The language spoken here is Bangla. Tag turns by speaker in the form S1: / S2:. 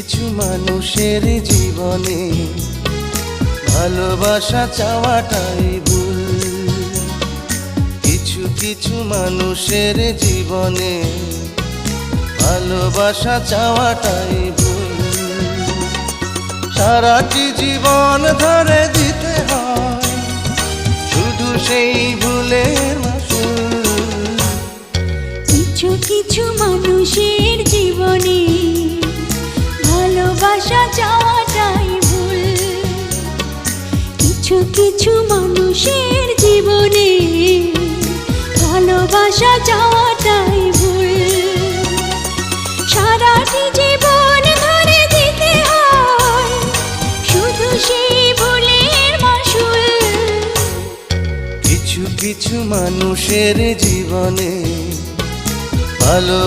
S1: কিছু মানুষের জীবনে ভালোবাসা চাওয়াটাই ভুল। কিছু কিছু মানুষের জীবনে ভালোবাসা চাওয়াটাই ভুল। সারাটি জীবন ধরে দিতে হয় শুধু সেই ভুলের মাসুল।
S2: কিছু কিছু মানুষের জীবনে ভালোবাসা চাওয়াটাই ভুল। কিছু কিছু মানুষের জীবনে ভালোবাসা চাওয়াটাই ভুল। সারাটি জীবন ধরে দিতে হয় শুধু সেই ভুলের মাসুল।
S1: কিছু কিছু মানুষের জীবনে ভালো